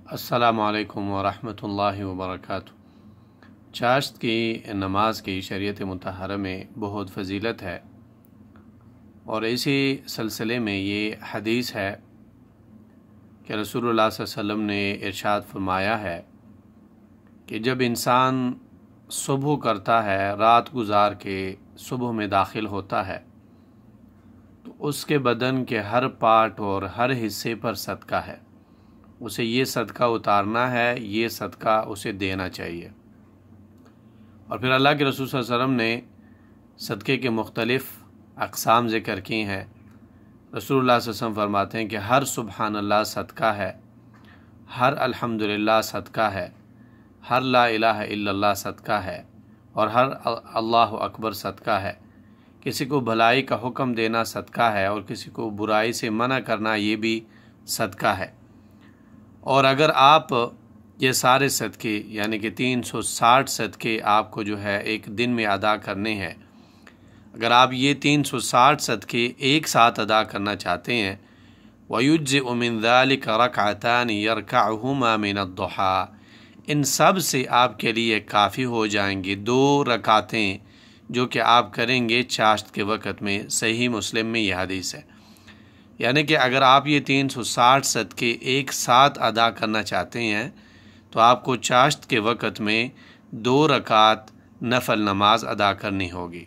السلام علیکم ورحمۃ اللہ وبرکاتہ۔ چاشت کی نماز کی شریعت مطہرہ میں بہت فضیلت ہے، اور اسی سلسلے میں یہ حدیث ہے کہ رسول اللہ صلی اللہ علیہ وسلم نے ارشاد فرمایا ہے کہ جب انسان صبح کرتا ہے، رات گزار کے صبح میں داخل ہوتا ہے، تو اس کے بدن کے ہر پارٹ اور ہر حصے پر صدقہ ہے، اسے یہ صدقہ اتارنا ہے، یہ صدقہ اسے دینا چاہیے۔ اور پھر اللہ کے رسول صلی اللہ علیہ وسلم نے صدقے کے مختلف اقسام ذکر کی ہیں۔ رسول اللہ صلی اللہ علیہ وسلم فرماتے ہیں کہ ہر سبحان اللہ صدقہ ہے، ہر الحمدللہ صدقہ ہے، ہر لا الہ الا اللہ صدقہ ہے، اور ہر اللہ اکبر صدقہ ہے۔ کسی کو بھلائی کا حکم دینا صدقہ ہے، اور کسی کو برائی سے منع کرنا یہ بھی صدقہ ہے۔ اور اگر آپ یہ سارے صدقے یعنی کہ 360 صدقے آپ کو جو ہے ایک دن میں ادا کرنے ہیں، اگر آپ یہ 360 صدقے ایک ساتھ ادا کرنا چاہتے ہیں، وَيُجْزِئُ مِن ذَلِكَ رَكْعَتَانِ يَرْكَعُهُمَا مِنَ الضُّحَىٰ، ان سب سے آپ کے لیے کافی ہو جائیں گے 2 رکعتیں جو کہ آپ کریں گے چاشت کے وقت میں۔ صحیح مسلم میں یہ حدیث ہے، یعنی کہ اگر آپ یہ 360 صدقے ایک ساتھ ادا کرنا چاہتے ہیں تو آپ کو چاشت کے وقت میں 2 رکعت نفل نماز ادا کرنی ہوگی۔